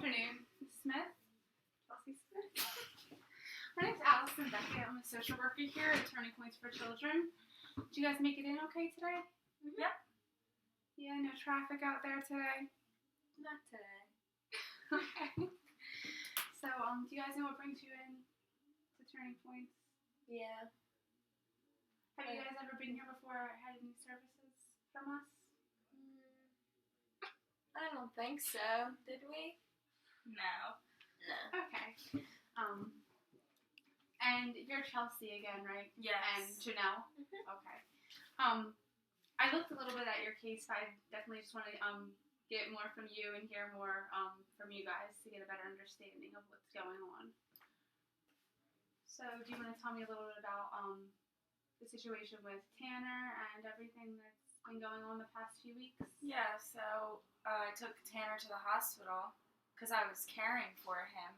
afternoon, Ms. Smith. Chelsea Smith. My name's Allison Beckett. I'm a social worker here at Turning Points for Children. Did you guys make it in okay today? Mm-hmm. Yep. Yeah, no traffic out there today? Not today. Okay. So, do you guys know what brings you in to Turning Points? Yeah. Have you guys ever been here before or had any services from us? I don't think so. Did we? No. No. Okay. And you're Chelsea again, right? Yes. And Janelle? Mm-hmm. Okay. I looked a little bit at your case, but I definitely just want to get more from you and hear more from you guys to get a better understanding of what's going on. So, do you want to tell me a little bit about the situation with Tanner and everything that's been going on the past few weeks? Yeah, so I took Tanner to the hospital because I was caring for him.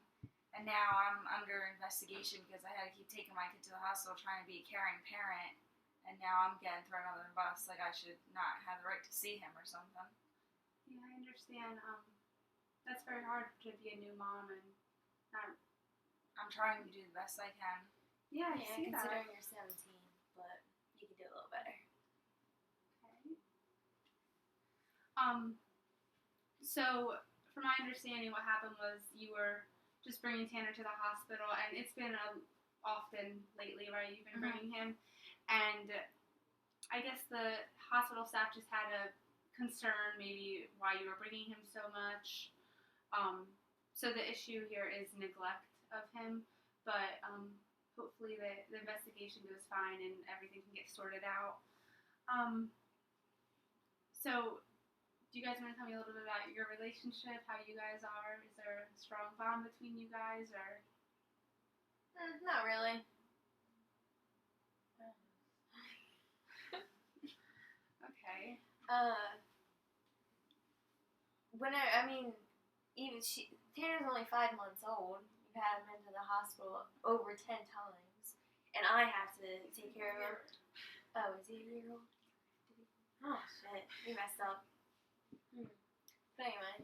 And now I'm under investigation because I had to keep taking my kid to the hospital trying to be a caring parent. And now I'm getting thrown under the bus like I should not have the right to see him or something. Yeah, I understand. That's very hard to be a new mom and not... I'm trying to do the best I can. Yeah, I see that. Considering you're 17, but you can do a little better. Okay. So, from my understanding, what happened was you were just bringing Tanner to the hospital, and it's been often lately, right? You've been bringing him, and I guess the hospital staff just had a concern maybe why you were bringing him so much. So the issue here is neglect of him, but hopefully the investigation goes fine and everything can get sorted out. So, do you guys want to tell me a little bit about your relationship, how you guys are? Is there a strong bond between you guys, or? Not really. Okay. Even Tanner's only 5 months old. You've had him into the hospital over 10 times, and I have to take care of him. Oh, is he a year old? Oh shit, we messed up. But anyway.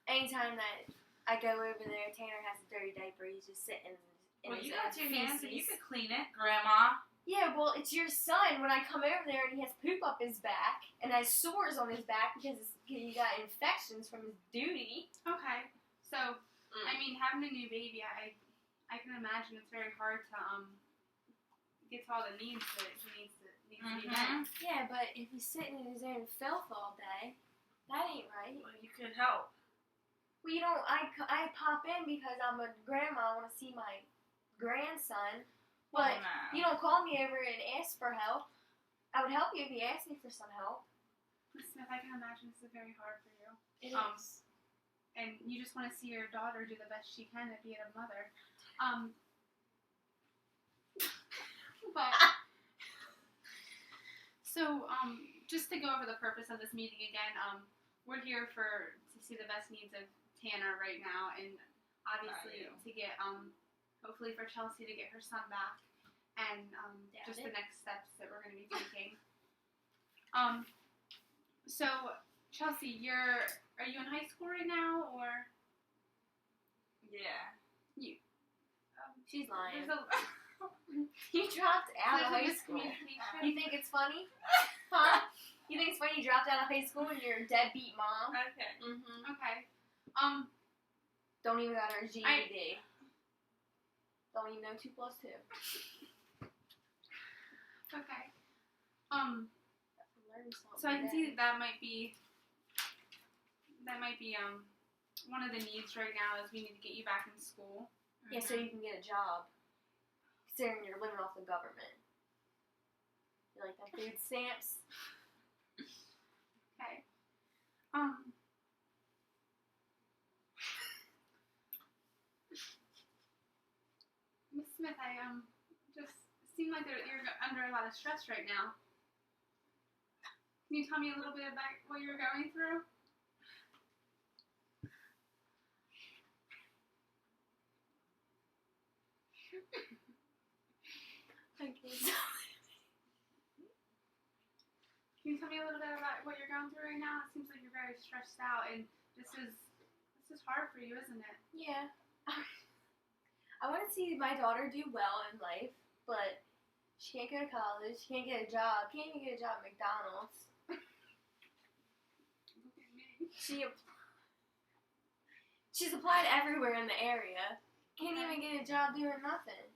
Anytime that I go over there, Tanner has a dirty diaper. He's just sitting in his you got 2 hands and you feces. could clean it, Grandma. Yeah, well, it's your son. When I come over there and he has poop up his back and has sores on his back because he got infections from his duty. Okay. So, I mean, having a new baby, I can imagine it's very hard to get to all the needs that he needs to be met. Yeah, but if he's sitting in his own filth all day, that ain't right. Well, you could help. Well, you don't. I pop in because I'm a grandma. I want to see my grandson. But you don't call me over and ask for help. I would help you if you asked me for some help. Ms. Smith, I can imagine this is very hard for you. It is. And you just want to see your daughter do the best she can at being a mother. But so just to go over the purpose of this meeting again, we're here to see the best needs of Tanner right now, and obviously to get hopefully for Chelsea to get her son back, and just the next steps that we're going to be taking. So Chelsea, are you in high school right now, or? Yeah. She's lying. There's You dropped out of high school. You think it's funny? Huh? You think it's funny you dropped out of high school and you're a deadbeat mom? Okay. Okay. Don't even got her GED. Don't even know 2 plus 2. Okay. So I can see that might be one of the needs right now is we need to get you back in school. Yeah, so you can get a job. Considering you're living off the government. You like them food stamps? Okay. Miss Smith, I just seem like you're under a lot of stress right now. Can you tell me a little bit about what you're going through? Okay. Can you tell me a little bit about what you're going through right now? It seems like you're very stressed out, and this is hard for you, isn't it? Yeah. I want to see my daughter do well in life, but she can't go to college, she can't get a job, can't even get a job at McDonald's. Look at me. She's applied everywhere in the area. Can't even get a job doing nothing.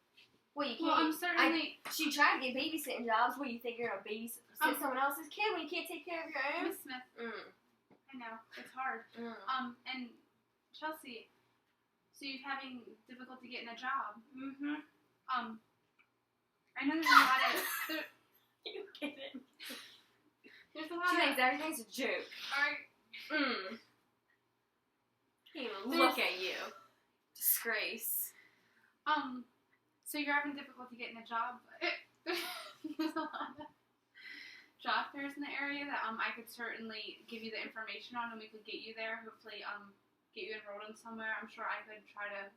Well, you can't. Well, I'm certainly. She tried to get babysitting jobs. What, you think you're gonna babysit someone else's kid when you can't take care of your own? Miss Smith. I know it's hard. And Chelsea, so you're having difficulty getting a job. Mm-hmm. I know there's a lot of. You kidding? There's a lot She of. thinks everything's a joke. Alright. Can't even look at you. Disgrace. So you're having difficulty getting a job. There's a lot of job fairs in the area that I could certainly give you the information on, and we could get you there. Hopefully, get you enrolled in somewhere. I'm sure I could try to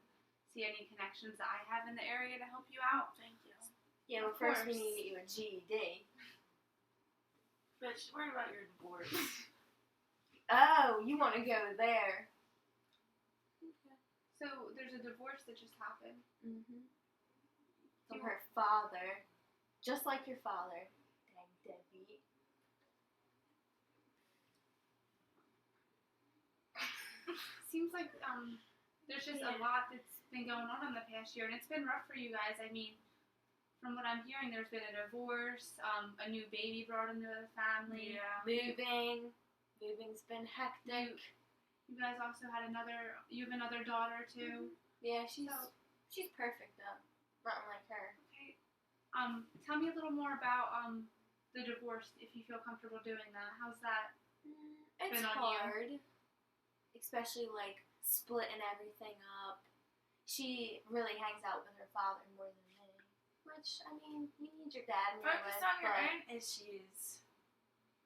see any connections that I have in the area to help you out. Thank you. Yeah, well, Of first we course. need to get you a GED. Bitch, worry about your divorce. Oh, you want to go there? So there's a divorce that just happened. Mm-hmm. From her father, just like your father. Dang deadbeat. Seems like there's just a lot that's been going on in the past year, and it's been rough for you guys. I mean, from what I'm hearing, there's been a divorce, a new baby brought into the family. Yeah. Moving's been hectic. You guys also had you have another daughter too. Yeah, she's perfect though. Nothing like her. Okay. Tell me a little more about the divorce, if you feel comfortable doing that. How's that? It's been on hard, especially like splitting everything up. She really hangs out with her father more than me, which I mean, you need your dad in your Focus life, on your but own issues.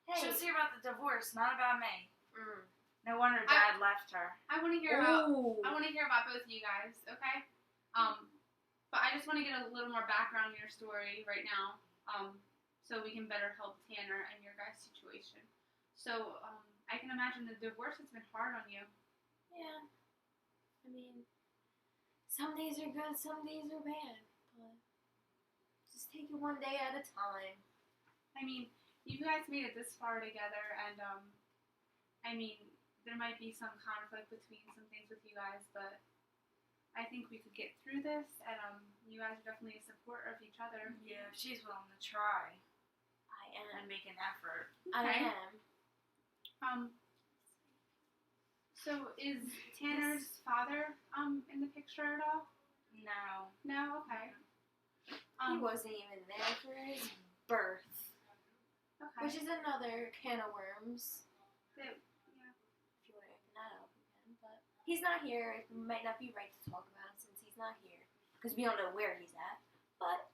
hey, She'll hear about the divorce, not about me. mm. No wonder Dad left her. I want to hear about. Ooh. I want to hear about both of you guys. Okay. But I just want to get a little more background in your story right now. So we can better help Tanner and your guys' situation. So I can imagine the divorce has been hard on you. Yeah. I mean, some days are good, some days are bad, but just take it one day at a time. I mean, you guys made it this far together, and I mean, there might be some conflict between some things with you guys, but I think we could get through this, and you guys are definitely a support of each other. Yeah, she's willing to try I and am. make an effort. Okay. I am. So is Tanner's father in the picture at all? No. No. Okay. He wasn't even there for his birth, Okay. which is another can of worms. Yeah. If you want to open that up again, but he's not here. It might not be right to talk about him since he's not here because we don't know where he's at. But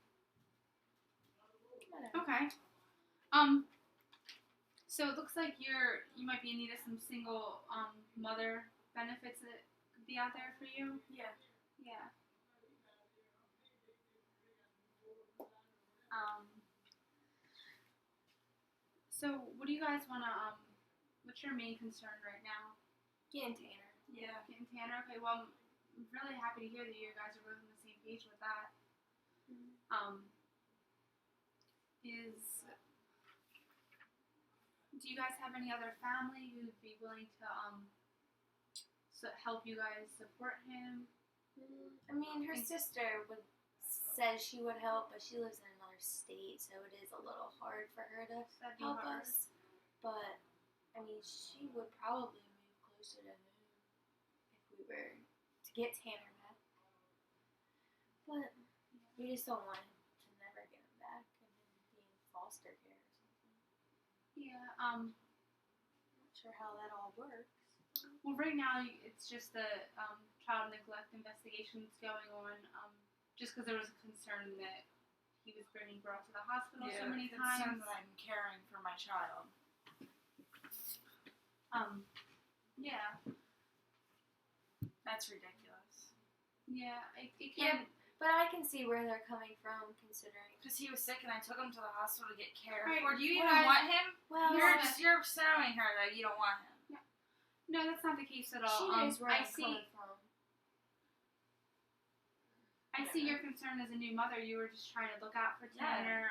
whatever. Okay. So it looks like you might be in need of some single mother benefits that could be out there for you. Yeah. Yeah. So what do you guys want to what's your main concern right now? Getting Tanner. Yeah. Getting Tanner. Okay. Well, I'm really happy to hear that you guys are both on the same page with that. Do you guys have any other family who'd be willing to help you guys support him? I mean, her sister says she would help, but she lives in another state, so it is a little hard for her to That'd be help hard. us. But I mean, she would probably move closer to home if we were to get Tanner back. But we just don't want to never get him back and him be in foster care or something. Yeah. Not sure how that all works. Well, right now it's just the child neglect investigation that's going on. Just because there was a concern that he was being brought to the hospital so many times. That I'm caring for my child. Yeah. That's ridiculous. Yeah. It Yeah. can. But I can see where they're coming from, considering. Because he was sick and I took him to the hospital to get cared Right. for. Do you even Well, want him? Well, You're showing her that you don't want him. No, that's not the case at all. she knows where I I'm see. coming from. I see your concern as a new mother. You were just trying to look out for Tanner,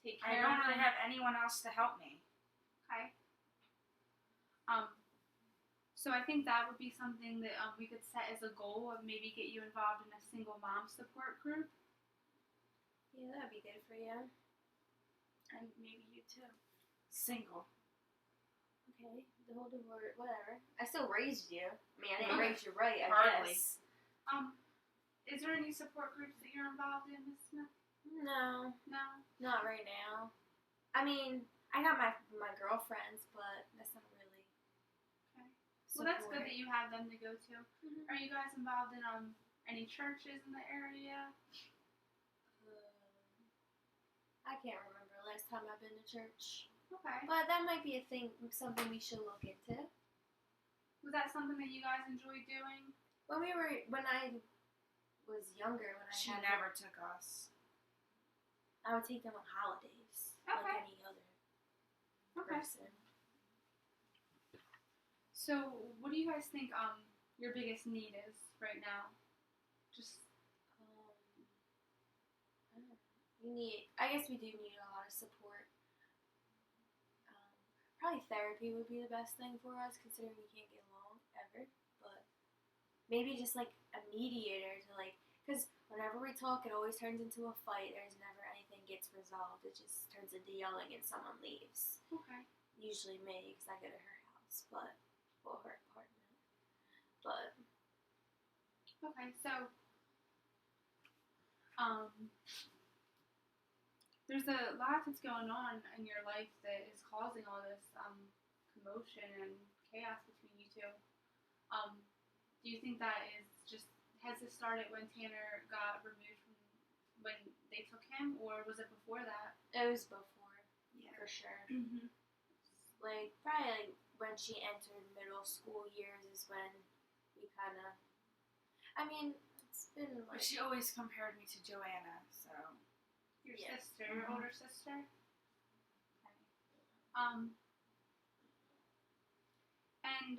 take I care don't of really him. have anyone else to help me. Okay. So I think that would be something that we could set as a goal of maybe get you involved in a single mom support group. Yeah, that'd be good for you. And maybe you too. Single. Okay, the whole divorce, whatever. I still raised you. I mean, I didn't Okay. raise you right, I Hardly. guess. Is there any support groups that you're involved in, Miss Smith? No, No. not right now. I mean, I got my girlfriends, but that's not really. Okay. Well, that's good support. that you have them to go to. Mhm. Are you guys involved in any churches in the area? I can't remember the last time I've been to church. Okay. But that might be a thing, something we should look into. Was that something that you guys enjoyed doing? When I was younger, when She I had never took us. I would take them on holidays, Okay. like any other Okay. person. So, what do you guys think your biggest need is right now? Just I guess we do need a lot of support. Probably therapy would be the best thing for us, considering we can't get along ever. But maybe just like a mediator to because whenever we talk, it always turns into a fight. There's never anything gets resolved. It just turns into yelling and someone leaves. okay. Usually me, because I go to her house, her apartment. But Okay, so there's a lot that's going on in your life that is causing all this commotion and chaos between you two. Do you think that has this started when Tanner got removed from when they took him, or was it before that? it was before, Yeah. for sure. Mm-hmm. Probably when she entered middle school years is when we kind of. I mean, it's been But she always compared me to Joanna, so. Your Yeah. sister, your older sister. Okay. And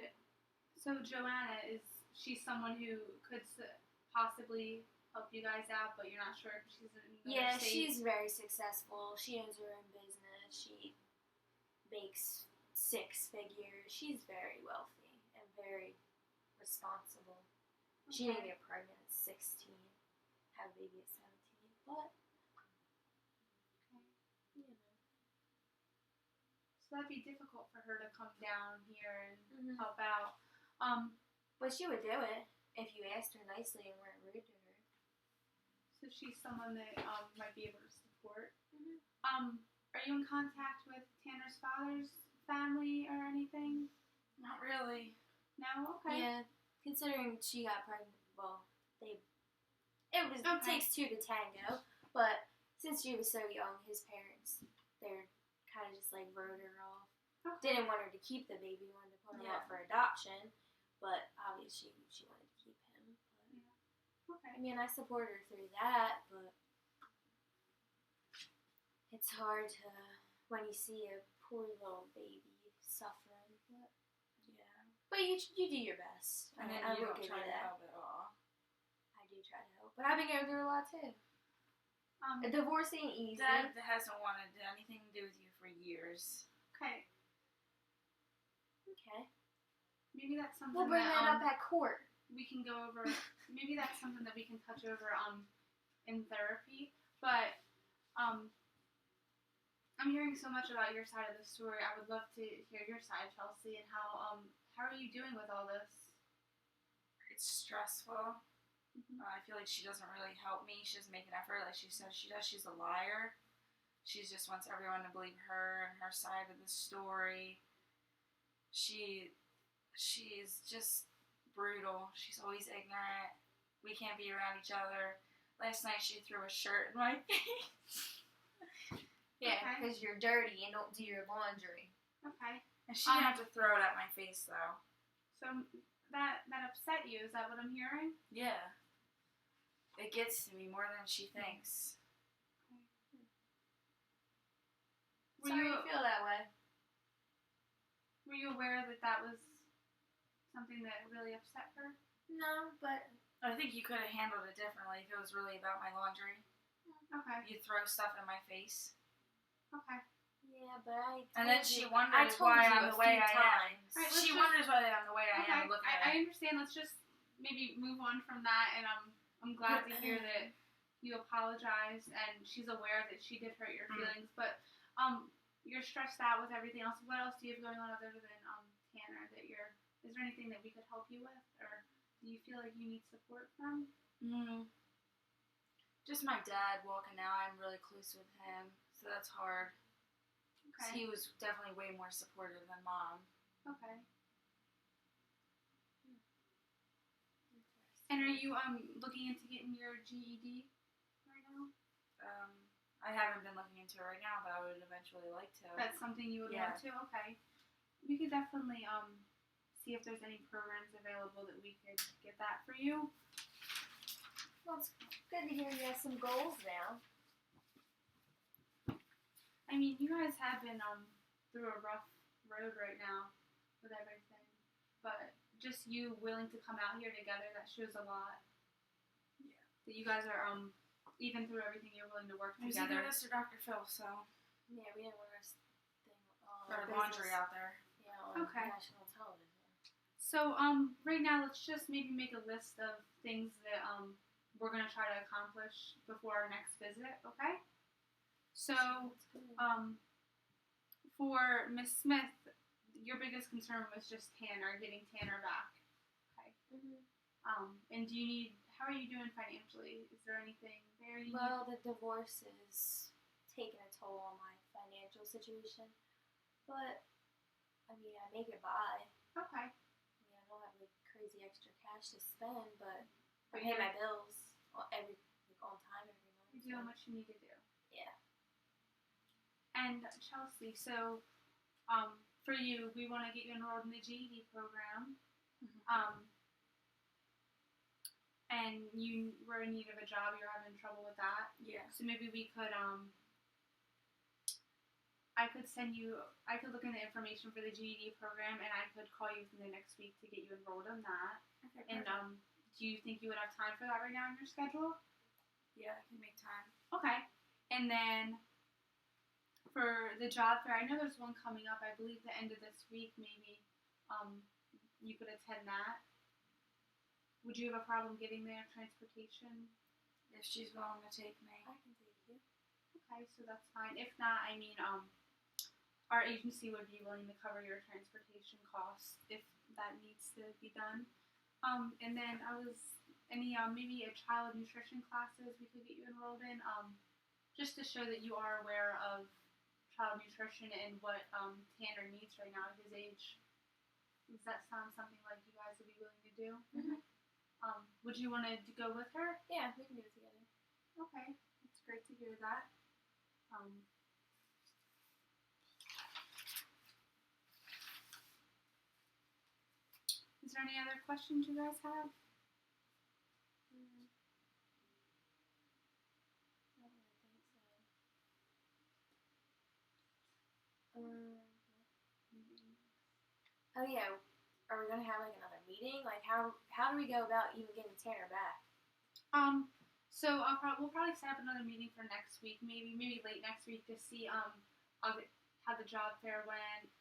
so Joanna, she's someone who could possibly help you guys out, but you're not sure if she's in another state? she's very successful. She owns her own business. She makes 6 figures. She's very wealthy and very responsible. She didn't get pregnant at 16, had a baby at 17, but So that'd be difficult for her to come down here and Mhm. help out. But she would do it if you asked her nicely and weren't rude to her. So she's someone that might be able to support. Mhm. Are you in contact with Tanner's father's family or anything? Not really. No? Okay. Yeah, considering she got pregnant, well, it Okay. takes 2 to tango. But since she was so young, his parents, they're kind of just wrote her off. Okay. Didn't want her to keep the baby, wanted to put him Yeah. up for adoption, but obviously she wanted to keep him. But, Okay. I mean, I support her through that, but it's hard when you see a poor little baby suffering. But you do your best. And then I you will don't give try you to that. help at all. I do try to help, but I've been going through a lot too. A divorce ain't easy. Dad hasn't wanted anything to do with you for years. Okay. Okay. Maybe that's something We'll bring that up at court. we can go over. Maybe that's something that we can touch over in therapy. But I'm hearing so much about your side of the story. I would love to hear your side, Chelsea, and how are you doing with all this? It's stressful. Mhm. I feel like she doesn't really help me. She doesn't make an effort like she says she does. She's a liar. She just wants everyone to believe her and her side of the story. She's just brutal. She's always ignorant. We can't be around each other. Last night she threw a shirt in my face. Yeah, Okay. because you're dirty and don't do your laundry. Okay. And she didn't have to throw it at my face though. So that upset you? Is that what I'm hearing? Yeah. It gets to me more than she thinks. Sorry you feel that way. Were you aware that that was something that really upset her? No, but I think you could have handled it differently if it was really about my laundry. Okay. You'd throw stuff in my face. Okay. yeah, but And then she I wonders told why you I'm a the way few I times. am. Right, She let's wonders why I'm the way I Okay. am. Look at I it. understand. Let's just maybe move on from that, and I'm glad to hear that you apologized and she's aware that she did hurt your feelings. But you're stressed out with everything else. What else do you have going on other than Tanner? Is there anything that we could help you with, or do you feel like you need support from? Just my dad walking out. I'm really close with him, so that's hard. Okay. He was definitely way more supportive than Mom. Okay. And are you looking into getting your GED right now? I haven't been looking into it right now, but I would eventually like to. That's something you would want to? Okay. We could definitely see if there's any programs available that we could get that for you. Well, it's good to hear you have some goals now. I mean, you guys have been through a rough road right now with everything, but just you willing to come out here together, that shows a lot. Yeah. That you guys are even through everything, you're willing to work There's together. either this or Dr. Phil, so Yeah, we didn't want our thing on our laundry out there. Yeah, on Okay. national television. So right now, let's just maybe make a list of things that we're gonna try to accomplish before our next visit. Okay. So for Miss Smith, your biggest concern was just Tanner, getting Tanner back. Okay. And do you need? How are you doing financially? Is there anything there you Well, the divorce is taking a toll on my financial situation, but I mean, I make it by. need? Okay. I mean, I don't have like crazy extra cash to spend, but I But pay you're- my bills on time every month. You're doing what you need to do. Yeah. And Chelsea, so for you, we want to get you enrolled in the GED program. And you were in need of a job. You're having trouble with that. Yeah. So maybe we could I could look in the information for the GED program, and I could call you within the next week to get you enrolled in that. Okay. And do you think you would have time for that right now in your schedule? Yeah, I can make time. Okay. And then for the job fair, I know there's one coming up. I believe the end of this week, maybe you could attend that. Would you have a problem getting there, transportation? If she's willing to take me. I can take you. Okay, so that's fine. If not, I mean, our agency would be willing to cover your transportation costs if that needs to be done. And then maybe a child nutrition classes we could get you enrolled in, just to show that you are aware of child nutrition and what Tanner needs right now at his age. Does that sound something like you guys would be willing to do? Mhm. Would you want to go with her? Yeah, we can do it together. Okay, it's great to hear that. Is there any other questions you guys have? I don't think so. Oh yeah, are we gonna have like another meeting? Like how do we go about even getting Tanner back? So we'll probably set up another meeting for next week, maybe late next week, to see how the job fair went.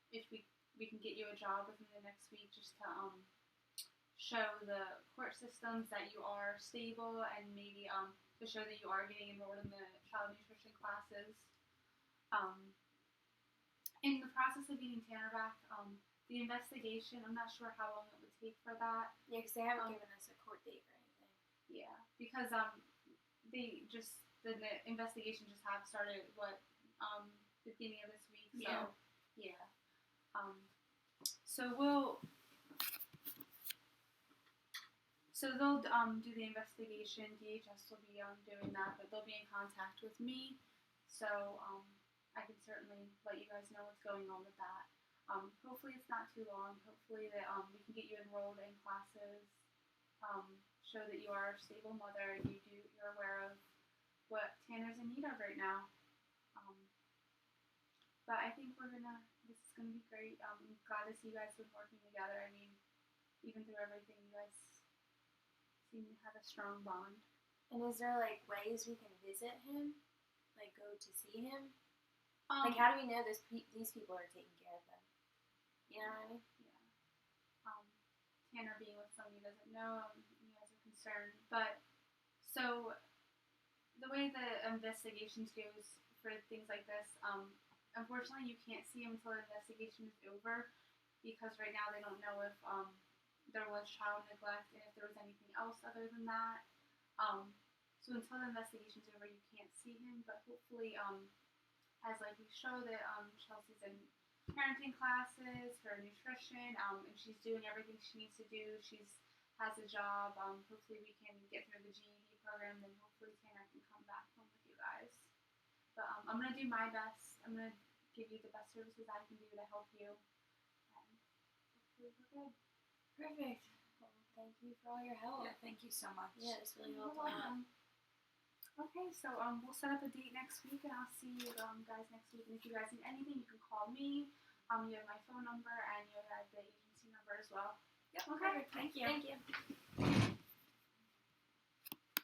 If we can get you a job within the next week, just to show the court systems that you are stable, and maybe to show that you are getting enrolled in the child nutrition classes. In the process of getting Tanner back, the investigation, I'm not sure how long it would take for that. Yeah, because they haven't given us a court date or anything. Yeah, because the investigation just started beginning of this week. So yeah. So they'll do the investigation. DHS will be doing that, but they'll be in contact with me. So I can certainly let you guys know what's going on with that. Hopefully it's not too long. Hopefully that we can get you enrolled in classes show that you are a stable mother and you're aware of what Tanner's in need of right now. But I think this is gonna be great. I'm glad to see you guys been working together. I mean, even through everything, you guys seem to have a strong bond. And is there like ways we can visit him, like go to see him? Like, how do we know these people are taking care of them? You know what I mean? Yeah. Tanner being with someone he doesn't know, you guys are concerned. But so the way the investigations goes for things like this, unfortunately, you can't see him until the investigation is over, because right now they don't know if there was child neglect and if there was anything else other than that. So until the investigation's over, you can't see him. But hopefully, as like we show that Chelsea's in parenting classes for nutrition, and she's doing everything she needs to do. Has a job. Hopefully, we can get through the GED program. Then hopefully, Tanner can come back home with you guys. But I'm gonna do my best. I'm gonna give you the best services I can do to help you. And hopefully we're good. Perfect. Well, thank you for all your help. Yeah, thank you so much. Yeah, it's really You're helped a lot. welcome. Okay, so we'll set up a date next week, and I'll see you guys next week. And if you guys need anything, you can call me. You have my phone number, and you have the agency number as well. Yep. Okay. Perfect. Thank you. Thank you.